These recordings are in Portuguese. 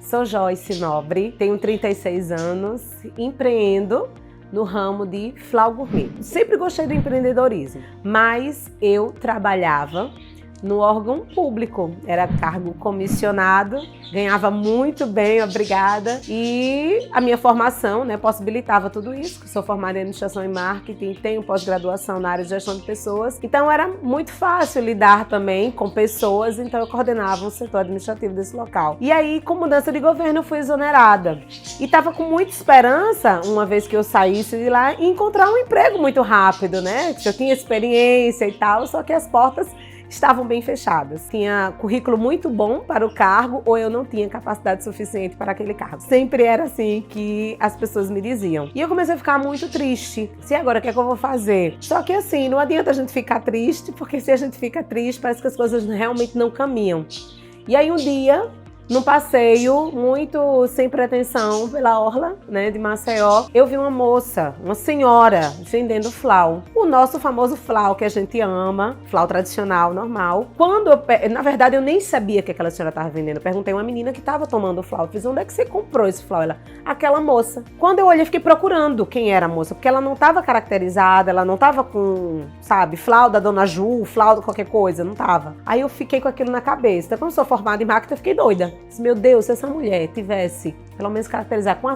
Sou Joyce Nobre, tenho 36 anos, empreendo no ramo de Flau Gourmet. Sempre gostei do empreendedorismo, mas eu trabalhava no órgão público, era cargo comissionado, ganhava muito bem, obrigada, e a minha formação, né, possibilitava tudo isso. Sou formada em administração e marketing, tenho pós-graduação na área de gestão de pessoas, então era muito fácil lidar também com pessoas, então eu coordenava o setor administrativo desse local. E aí, com mudança de governo, eu fui exonerada e estava com muita esperança, uma vez que eu saísse de lá, encontrar um emprego muito rápido, né, eu tinha experiência e tal, só que as portas estavam bem fechadas. Tinha currículo muito bom para o cargo ou eu não tinha capacidade suficiente para aquele cargo. Sempre era assim que as pessoas me diziam. E eu comecei a ficar muito triste. E agora, o que é que eu vou fazer? Só que assim, não adianta a gente ficar triste, porque se a gente fica triste, parece que as coisas realmente não caminham. E aí um dia, num passeio muito sem pretensão pela orla, né, de Maceió, eu vi uma moça, uma senhora, vendendo flau. O nosso famoso flau que a gente ama, flau tradicional, normal. Na verdade, eu nem sabia que aquela senhora estava vendendo. Eu perguntei a uma menina que estava tomando o flau. Eu fiz, onde é que você comprou esse flau? Ela, aquela moça. Quando eu olhei, fiquei procurando quem era a moça, porque ela não estava caracterizada, ela não estava com, sabe, flau da Dona Ju, flau de qualquer coisa, não estava. Aí eu fiquei com aquilo na cabeça. Então, como eu sou formada em marketing, eu fiquei doida. Meu Deus, se essa mulher tivesse, pelo menos caracterizar com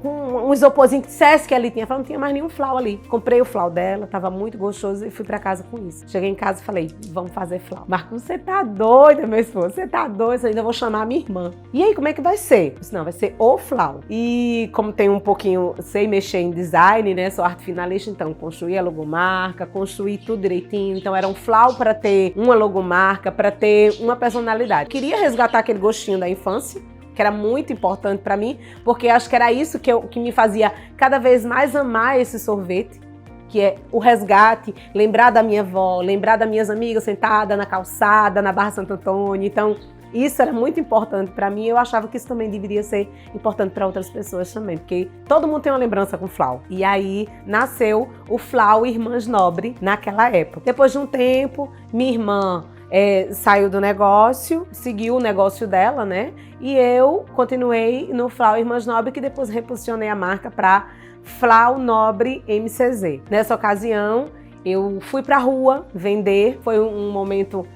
um isoporzinho que dissesse que ali tinha flau, não tinha mais nenhum flau ali. Comprei o flau dela, tava muito gostoso e fui pra casa com isso. Cheguei em casa e falei, vamos fazer flau. Marcos, você tá doida, meu esposo, você tá doida, eu ainda vou chamar a minha irmã. E aí, como é que vai ser? Eu disse, não, vai ser o flau. E como tem um pouquinho, sei mexer em design, né, sou arte finalista, então construí a logomarca, construí tudo direitinho. Então era um flau para ter uma logomarca, para ter uma personalidade. Queria resgatar aquele gostinho da infância, que era muito importante para mim, porque acho que era isso que me fazia cada vez mais amar esse sorvete, que é o resgate, lembrar da minha avó, lembrar das minhas amigas sentadas na calçada, na Barra Santo Antônio. Então, isso era muito importante para mim. Eu achava que isso também deveria ser importante para outras pessoas também, porque todo mundo tem uma lembrança com flau. E aí nasceu o Flau Irmãs Nobre naquela época. Depois de um tempo, minha irmã saiu do negócio, seguiu o negócio dela, né? E eu continuei no Flau Irmãs Nobre, que depois reposicionei a marca para Flau Nobre MCZ. Nessa ocasião, eu fui para a rua vender. Foi um momento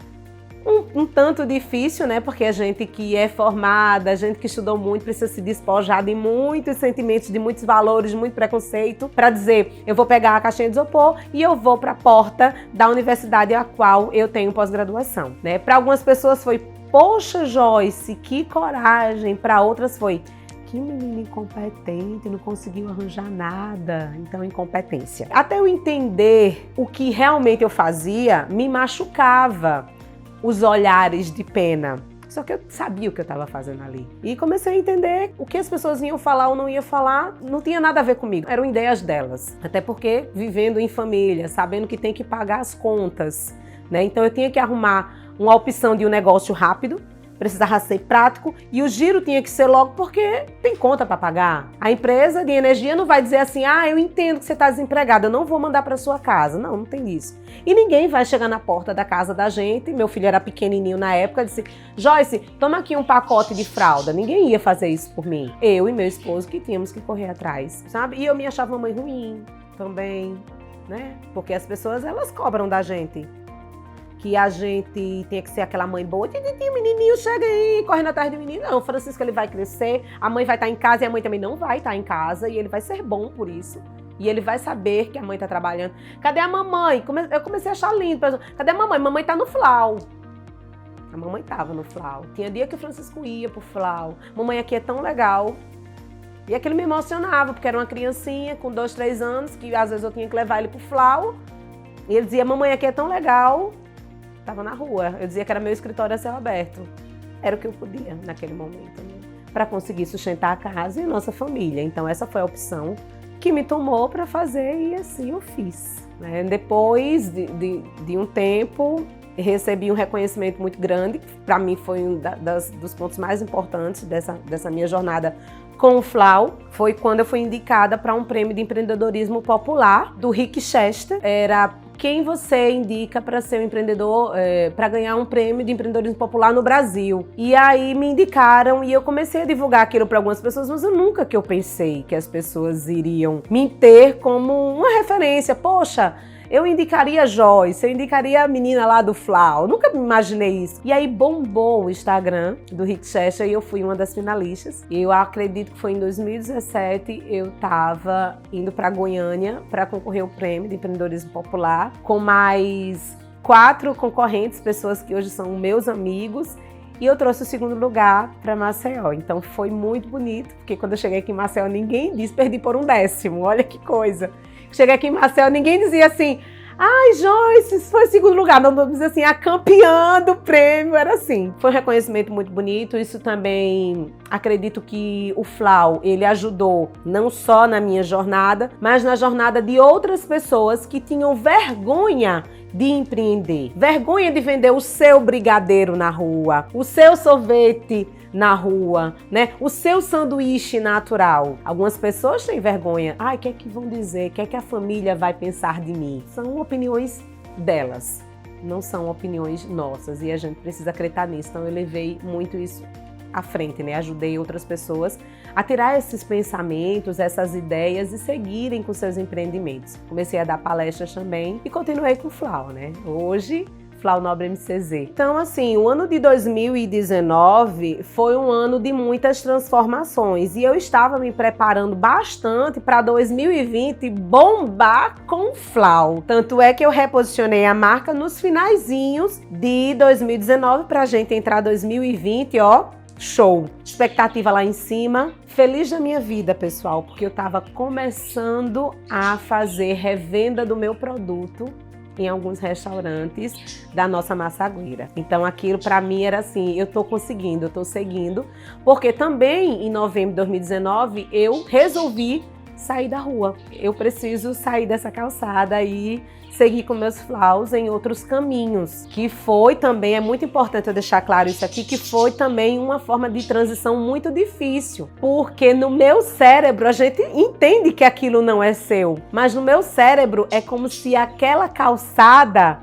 um tanto difícil, né? Porque a gente que é formada, a gente que estudou muito, precisa se despojar de muitos sentimentos, de muitos valores, de muito preconceito, para dizer, eu vou pegar a caixinha de isopor e eu vou para a porta da universidade a qual eu tenho pós-graduação, né? Para algumas pessoas foi, poxa, Joyce, que coragem. Para outras foi, que menina incompetente, não conseguiu arranjar nada, então incompetência. Até eu entender o que realmente eu fazia, me machucava os olhares de pena. Só que eu sabia o que eu estava fazendo ali. E comecei a entender o que as pessoas iam falar ou não iam falar, não tinha nada a ver comigo. Eram ideias delas. Até porque, vivendo em família, sabendo que tem que pagar as contas, né? Então eu tinha que arrumar uma opção de um negócio rápido, precisava ser prático e o giro tinha que ser logo porque tem conta para pagar. A empresa de energia não vai dizer assim, eu entendo que você está desempregada, eu não vou mandar para sua casa. Não, não tem isso. E ninguém vai chegar na porta da casa da gente, meu filho era pequenininho na época, disse, Joyce, toma aqui um pacote de fralda. Ninguém ia fazer isso por mim. Eu e meu esposo que tínhamos que correr atrás, sabe? E eu me achava uma mãe ruim também, né? Porque as pessoas, elas cobram da gente. Que a gente tinha que ser aquela mãe boa, o menininho chega aí, correndo atrás do menino. Não, o Francisco ele vai crescer, a mãe vai estar em casa e a mãe também não vai estar em casa e ele vai ser bom por isso. E ele vai saber que a mãe está trabalhando. Cadê a mamãe? Eu comecei a achar lindo. Cadê a mamãe? Mamãe tá no flau. A mamãe tava no flau. Tinha dia que o Francisco ia pro flau. Mamãe aqui é tão legal. E aquilo me emocionava, porque era uma criancinha com 2, 3 anos, que às vezes eu tinha que levar ele pro flau. E ele dizia, mamãe aqui é tão legal. Estava na rua, eu dizia que era meu escritório a céu aberto. Era o que eu podia naquele momento, né? Para conseguir sustentar a casa e a nossa família. Então essa foi a opção que me tomou para fazer e assim eu fiz, né? Depois de um tempo, recebi um reconhecimento muito grande. Para mim foi um dos pontos mais importantes dessa minha jornada com o Flau. Foi quando eu fui indicada para um prêmio de empreendedorismo popular do Rick Chester. Era quem você indica para ser um empreendedor, para ganhar um prêmio de empreendedorismo popular no Brasil. E aí me indicaram e eu comecei a divulgar aquilo para algumas pessoas, mas eu nunca que eu pensei que as pessoas iriam me ter como uma referência. Poxa, eu indicaria a Joyce, eu indicaria a menina lá do Flau. Nunca me imaginei isso. E aí bombou o Instagram do Rick Chester e eu fui uma das finalistas. E eu acredito que foi em 2017, eu estava indo para Goiânia para concorrer ao prêmio de empreendedorismo popular com mais 4 concorrentes, pessoas que hoje são meus amigos. E eu trouxe o segundo lugar para Maceió. Então foi muito bonito, porque quando eu cheguei aqui em Maceió, ninguém disse perdi por um 10º. Olha que coisa. Cheguei aqui em Maceió, ninguém dizia assim, ai, Joyce, isso foi segundo lugar. Não vamos dizer assim, a campeã do prêmio, era assim. Foi um reconhecimento muito bonito, isso também, acredito que o Flau, ele ajudou não só na minha jornada, mas na jornada de outras pessoas que tinham vergonha de empreender. Vergonha de vender o seu brigadeiro na rua, o seu sorvete na rua, né? O seu sanduíche natural. Algumas pessoas têm vergonha. Ai, o que é que vão dizer? O que é que a família vai pensar de mim? São opiniões delas, não são opiniões nossas e a gente precisa acreditar nisso. Então eu levei muito isso à frente, né? Ajudei outras pessoas a tirar esses pensamentos, essas ideias e seguirem com seus empreendimentos. Comecei a dar palestras também e continuei com o Flau, né? Hoje, Flau Nobre MCZ. Então, assim, o ano de 2019 foi um ano de muitas transformações e eu estava me preparando bastante para 2020 bombar com o Flau. Tanto é que eu reposicionei a marca nos finalzinhos de 2019 para a gente entrar 2020, ó, show! Expectativa lá em cima. Feliz da minha vida, pessoal, porque eu estava começando a fazer revenda do meu produto em alguns restaurantes da nossa Massagueira. Então aquilo para mim era assim, eu tô conseguindo, eu tô seguindo, porque também em novembro de 2019 eu resolvi sair da rua. Eu preciso sair dessa calçada e seguir com meus flaus em outros caminhos, que foi também, é muito importante eu deixar claro isso aqui, que foi também uma forma de transição muito difícil, porque no meu cérebro a gente entende que aquilo não é seu, mas no meu cérebro é como se aquela calçada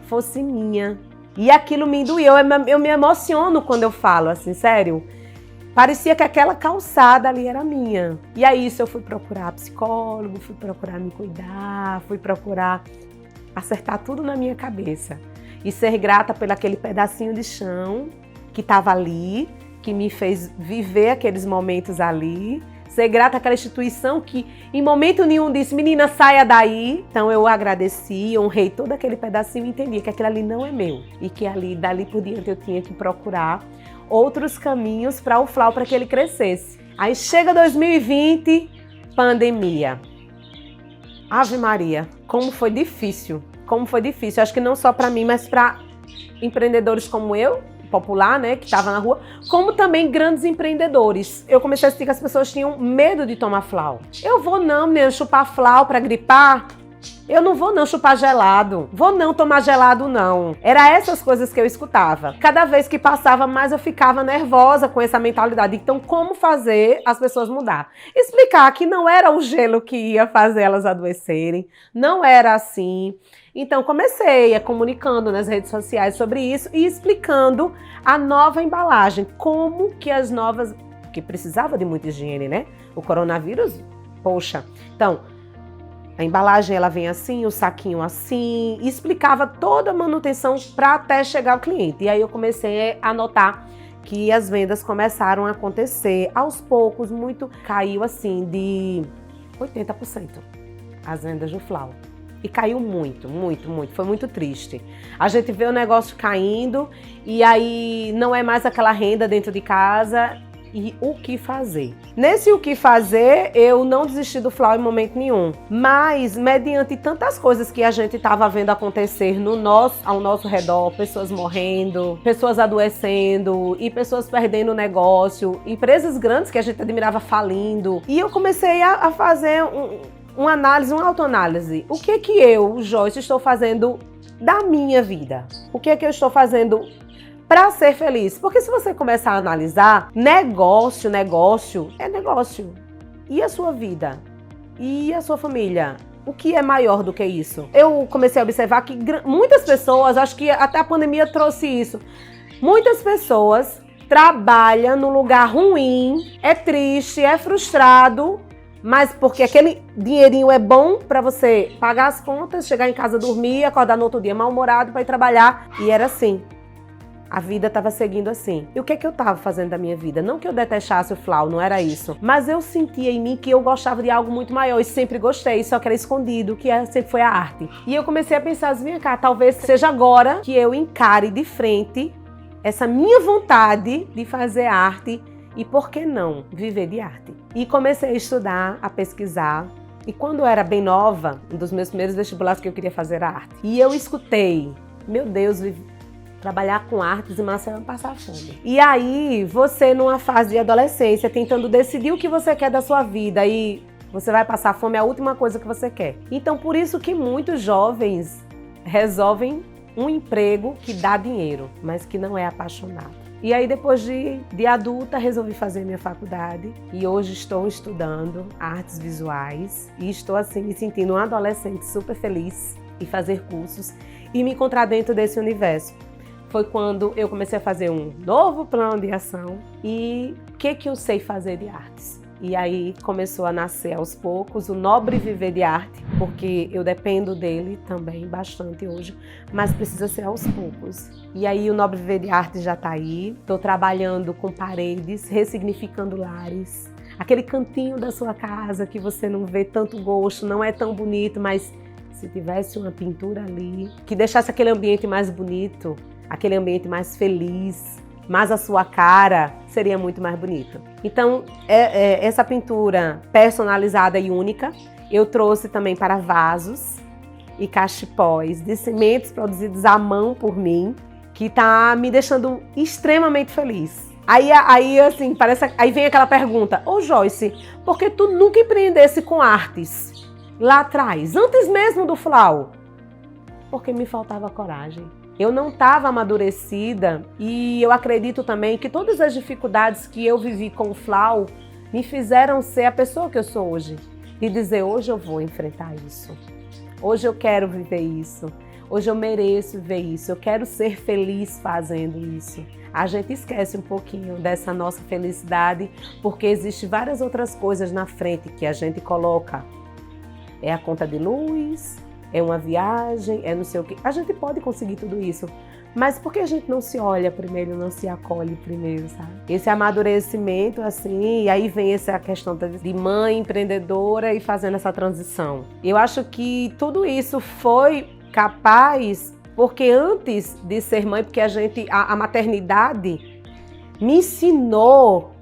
fosse minha. E aquilo me doeu, eu me emociono quando eu falo assim, sério. Parecia que aquela calçada ali era minha. E aí isso eu fui procurar psicólogo, fui procurar me cuidar, fui procurar acertar tudo na minha cabeça. E ser grata por aquele pedacinho de chão que estava ali, que me fez viver aqueles momentos ali. Ser grata àquela instituição que em momento nenhum disse, menina, saia daí. Então eu agradeci, honrei todo aquele pedacinho e entendi que aquilo ali não é meu. E que ali, dali por diante eu tinha que procurar outros caminhos para o Flau, para que ele crescesse. Aí chega 2020, pandemia. Ave Maria, como foi difícil. Como foi difícil. Acho que não só para mim, mas para empreendedores como eu, popular, né, que estava na rua, como também grandes empreendedores. Eu comecei a sentir que as pessoas tinham medo de tomar Flau. Eu vou não, menina, chupar Flau para gripar? Eu não vou não chupar gelado, vou não tomar gelado não. Era essas coisas que eu escutava. Cada vez que passava mais eu ficava nervosa com essa mentalidade. Então como fazer as pessoas mudar? Explicar que não era o gelo que ia fazer elas adoecerem, não era assim. Então comecei comunicando nas redes sociais sobre isso e explicando a nova embalagem, como que as novas, que precisava de muita higiene, né? O coronavírus, poxa. Então, a embalagem ela vem assim, o saquinho assim, e explicava toda a manutenção para até chegar ao cliente. E aí eu comecei a notar que as vendas começaram a acontecer aos poucos, muito caiu assim de 80% as vendas do Flau. E caiu muito, muito, muito. Foi muito triste. A gente vê o negócio caindo e aí não é mais aquela renda dentro de casa. E o que fazer? Nesse o que fazer, eu não desisti do Flau em momento nenhum. Mas, mediante tantas coisas que a gente estava vendo acontecer ao nosso redor, pessoas morrendo, pessoas adoecendo e pessoas perdendo o negócio, empresas grandes que a gente admirava falindo. E eu comecei a fazer uma análise, uma autoanálise. O que é que eu, Joyce, estou fazendo da minha vida? O que é que eu estou fazendo para ser feliz? Porque se você começar a analisar, negócio é negócio. E a sua vida? E a sua família? o que é maior do que isso? Eu comecei a observar que muitas pessoas, acho que até a pandemia trouxe isso, muitas pessoas trabalham num lugar ruim, é triste, é frustrado, mas porque aquele dinheirinho é bom para você pagar as contas, chegar em casa, dormir, acordar no outro dia mal-humorado para ir trabalhar. E era assim. A vida estava seguindo assim. E o que é que eu estava fazendo da minha vida? Não que eu detestasse o Flau, não era isso. Mas eu sentia em mim que eu gostava de algo muito maior e sempre gostei, só que era escondido, que sempre foi a arte. E eu comecei a pensar assim, cá, talvez seja agora que eu encare de frente essa minha vontade de fazer arte e, por que não, viver de arte. E comecei a estudar, a pesquisar. E quando eu era bem nova, um dos meus primeiros vestibulares que eu queria fazer era arte. E eu escutei, meu Deus, trabalhar com artes e Marcelo não passar fome. E aí, você numa fase de adolescência, tentando decidir o que você quer da sua vida e você vai passar fome, é a última coisa que você quer. Então, por isso que muitos jovens resolvem um emprego que dá dinheiro, mas que não é apaixonado. E aí, depois de adulta, resolvi fazer minha faculdade e hoje estou estudando artes visuais e estou assim me sentindo uma adolescente super feliz em fazer cursos e me encontrar dentro desse universo. Foi quando eu comecei a fazer um novo plano de ação e o que eu sei fazer de artes. E aí começou a nascer aos poucos o Nobre Viver de Arte, porque eu dependo dele também bastante hoje, mas precisa ser aos poucos. E aí o Nobre Viver de Arte já está aí, estou trabalhando com paredes, ressignificando lares. Aquele cantinho da sua casa que você não vê tanto gosto, não é tão bonito, mas se tivesse uma pintura ali, que deixasse aquele ambiente mais bonito, aquele ambiente mais feliz, mais a sua cara, seria muito mais bonito. Então, essa pintura personalizada e única, eu trouxe também para vasos e cachepóis de sementes produzidos à mão por mim, que está me deixando extremamente feliz. Aí assim, aí vem aquela pergunta, ô Joyce, por que tu nunca empreendesse com artes lá atrás, antes mesmo do Flau? Porque me faltava coragem. Eu não estava amadurecida e eu acredito também que todas as dificuldades que eu vivi com o Flau me fizeram ser a pessoa que eu sou hoje. E dizer, hoje eu vou enfrentar isso. Hoje eu quero viver isso. Hoje eu mereço viver isso. Eu quero ser feliz fazendo isso. A gente esquece um pouquinho dessa nossa felicidade porque existem várias outras coisas na frente que a gente coloca. É a conta de luz, é uma viagem, é não sei o quê. A gente pode conseguir tudo isso, mas por que a gente não se olha primeiro, não se acolhe primeiro, sabe? Esse amadurecimento, assim, e aí vem essa questão de mãe empreendedora e fazendo essa transição. Eu acho que tudo isso foi capaz, porque antes de ser mãe, porque a maternidade me ensinou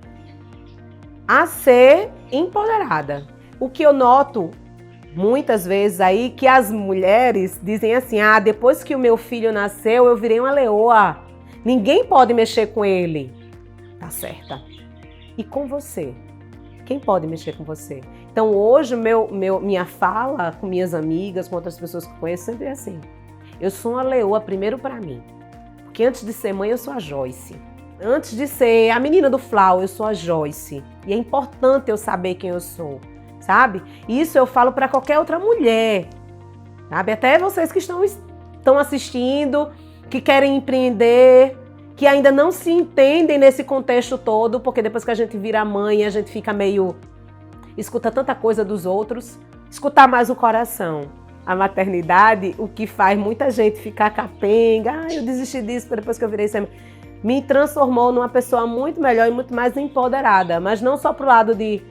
a ser empoderada. O que eu noto muitas vezes aí que as mulheres dizem assim, depois que o meu filho nasceu, eu virei uma leoa. Ninguém pode mexer com ele. Tá certa. E com você? Quem pode mexer com você? Então hoje minha fala com minhas amigas, com outras pessoas que eu conheço, sempre é assim. Eu sou uma leoa primeiro para mim. Porque antes de ser mãe, eu sou a Joyce. Antes de ser a menina do Flau, eu sou a Joyce. E é importante eu saber quem eu sou. Sabe? Isso eu falo para qualquer outra mulher, sabe? Até vocês que estão assistindo, que querem empreender, que ainda não se entendem nesse contexto todo, porque depois que a gente vira mãe, a gente fica meio... escuta tanta coisa dos outros, escutar mais o coração. A maternidade, o que faz muita gente ficar capenga, eu desisti disso depois que eu virei mãe, me transformou numa pessoa muito melhor e muito mais empoderada, mas não só pro lado de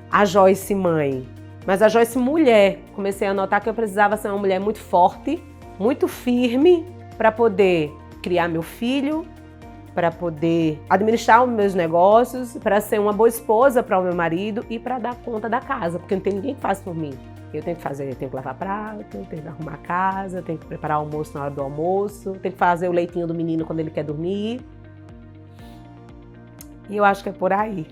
a Joyce mãe, mas a Joyce mulher. Comecei a notar que eu precisava ser uma mulher muito forte, muito firme para poder criar meu filho, para poder administrar os meus negócios, para ser uma boa esposa para o meu marido e para dar conta da casa, porque não tem ninguém que faz por mim. Eu tenho que lavar prato, tenho que arrumar a casa, tenho que preparar o almoço na hora do almoço, tenho que fazer o leitinho do menino quando ele quer dormir. E eu acho que é por aí.